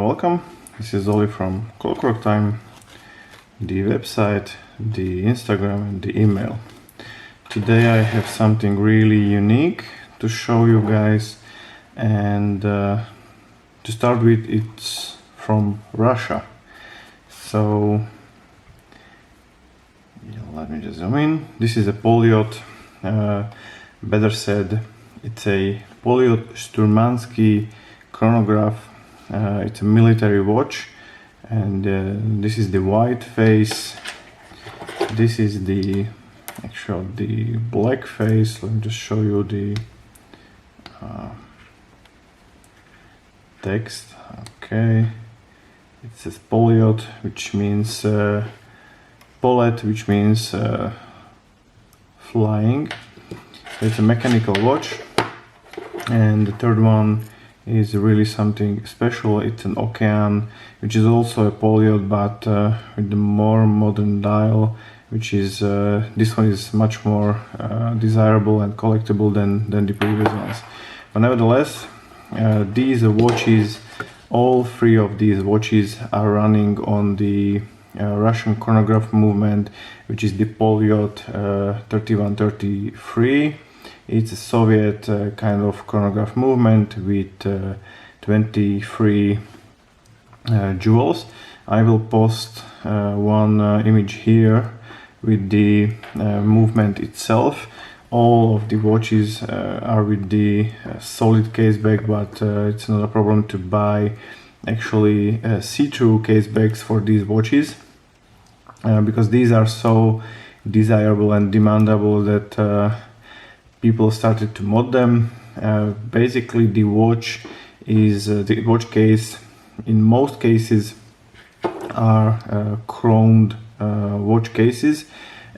welcome. This is Oli from CLOCKWORKITME, the website, the Instagram and the email. Today I have something really unique to show you guys, and to start with, it's from Russia. So let me just zoom in. This is a Poljot, better said, it's a Poljot Chronograph Chronograph. It's a military watch, and this is the white face. This is the black face. Let me just show you the text. Okay, it says Poljot, which means Polet, which means flying. It's a mechanical watch, and the third one is really something special. It's an Okean, which is also a Poljot, but with the more modern dial, which is this one is much more desirable and collectible than the previous ones. But nevertheless, these watches, all three of these watches are running on the Russian chronograph movement, which is the Poljot 3133. It's a Soviet kind of chronograph movement with 23 jewels. I will post one image here with the movement itself. All of the watches are with the solid case back, but it's not a problem to buy actually see-through case backs for these watches, because these are so desirable and demandable that people started to mod them. Basically, the watch is the watch case in most cases are chromed watch cases,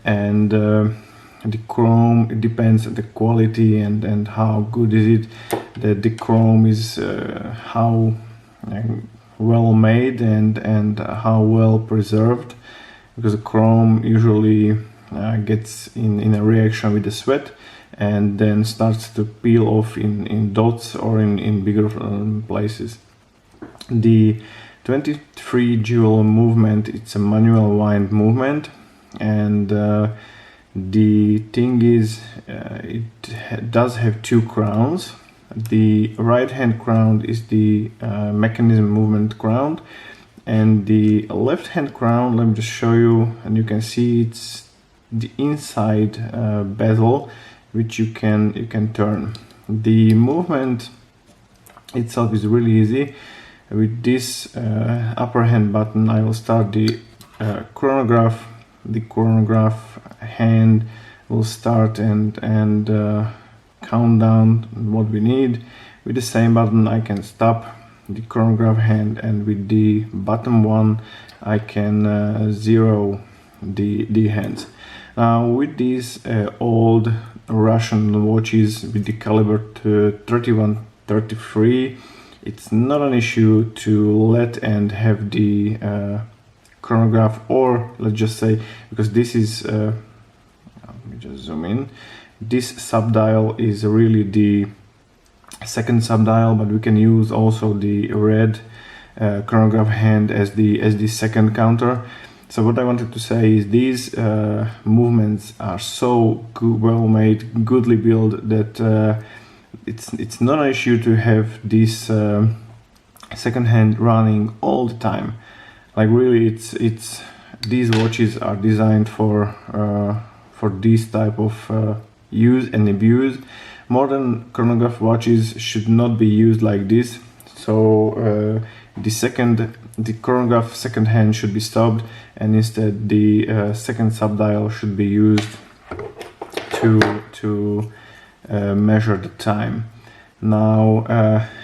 and the chrome, it depends on the quality and how good is it. That the chrome is how well made and how well preserved, because the chrome usually gets in a reaction with the sweat and then starts to peel off in dots or in bigger places. The 23 jewel movement, it's a manual wind movement, and the thing is, it does have two crowns. The right hand crown is the mechanism movement crown, and the left hand crown, let me just show you, and you can see it's the inside bezel, which you can turn. The movement itself is really easy. With this upper hand button, I will start the chronograph. The chronograph hand will start and count down what we need. With the same button, I can stop the chronograph hand, and with the bottom one, I can zero the hands. Now, with these old Russian watches with the caliber 3133, it's not an issue to let and have the chronograph, or let's just say, because this is let me just zoom in, this subdial is really the second subdial, but we can use also the red chronograph hand as the second counter. So what I wanted to say is these movements are so good, well made, goodly built, that it's not an issue to have this second hand running all the time. Like really, it's these watches are designed for this type of use and abuse. Modern chronograph watches should not be used like this. So the chronograph second hand should be stopped, and instead the second subdial should be used to measure the time. Now,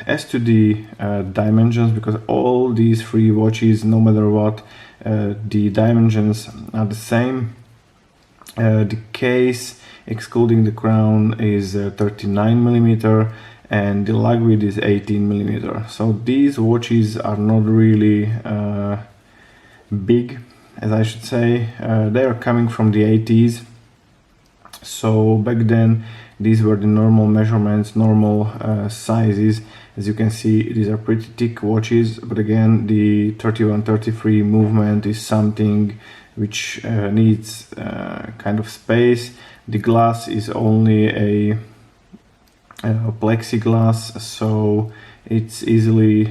as to the dimensions, because all these three watches, no matter what, the dimensions are the same. The case, excluding the crown, is 39mm, and the lug width is 18mm. So these watches are not really big, as I should say. They are coming from the 80s. So back then these were the normal measurements, normal sizes, As you can see, these are pretty thick watches, but again, the 31-33 movement is something which needs kind of space. The glass is only a plexiglass, so it's easily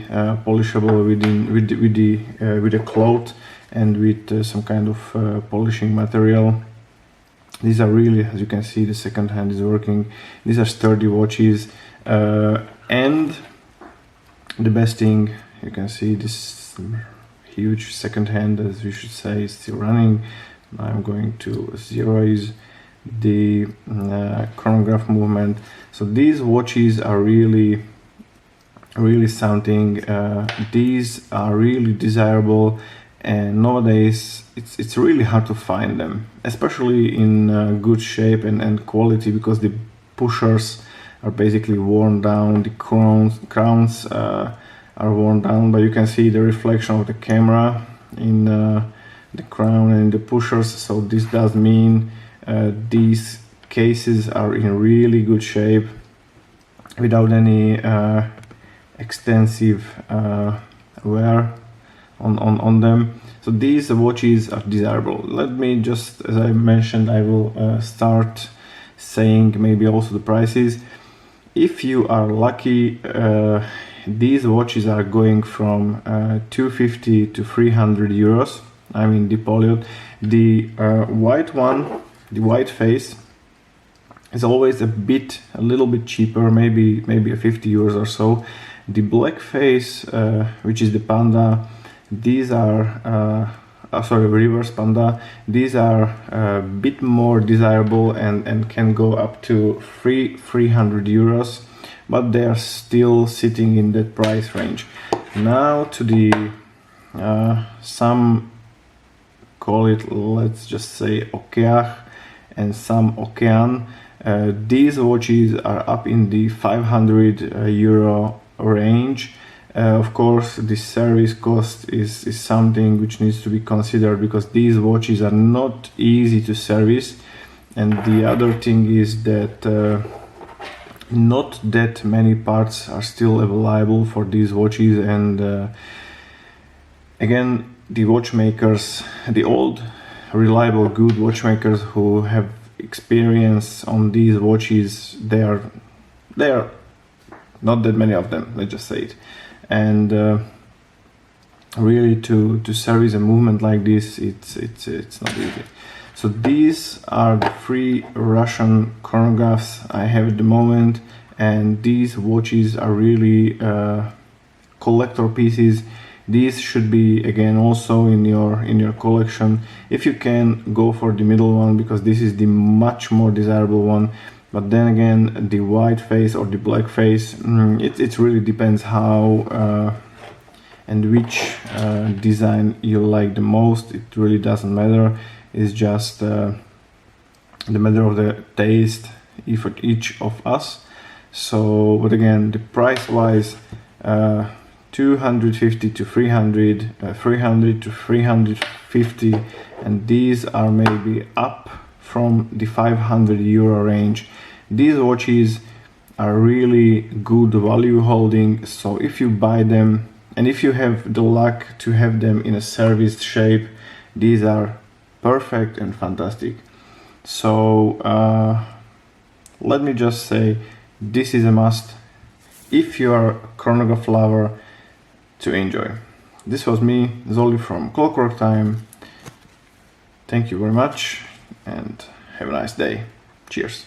polishable with a cloth and with some kind of polishing material. These are really, as you can see, the second hand is working. These are sturdy watches, and the best thing, you can see this huge second hand, as we should say, is still running. I'm going to zeroize the chronograph movement. So these watches are really something. These are really desirable, and nowadays it's really hard to find them, especially in good shape and quality, because the pushers are basically worn down, the crowns are worn down, but you can see the reflection of the camera in the crown and the pushers. So this does mean these cases are in really good shape without any extensive wear on them. So these watches are desirable. Let me just, as I mentioned, I will start saying maybe also the prices. If you are lucky, these watches are going from 250 to 300 euros. I mean the Poljot. The white one, the white face, is always a little bit cheaper, maybe a 50 euros or so. The black face, which is the Panda, these are sorry, reverse Panda, these are a bit more desirable and can go up to 300 euros, but they are still sitting in that price range. Now to the some call it, let's just say, Okeach and some Okean. These watches are up in the 500 euro range. Of course, the service cost is something which needs to be considered, because these watches are not easy to service. And the other thing is that not that many parts are still available for these watches. And again, the watchmakers, the old, reliable, good watchmakers who have experience on these watches, they are not that many of them, let's just say it. And really to service a movement like this, it's not easy. So these are the 3 Russian chronographs I have at the moment, and these watches are really collector pieces. These should be again also in your collection. If you can, go for the middle one, because this is the much more desirable one. But then again, the white face or the black face, it really depends how and which design you like the most. It really doesn't matter. It's just the matter of the taste for each of us. So, but again, the price wise, 250 to 300, 300 to 350, and these are maybe up from the 500 euro range. These watches are really good value holding, so if you buy them and if you have the luck to have them in a serviced shape, these are perfect and fantastic. So let me just say, this is a must if you are a chronograph lover to enjoy. This was me, Zoli from Clockwork Time. Thank you very much and have a nice day. Cheers.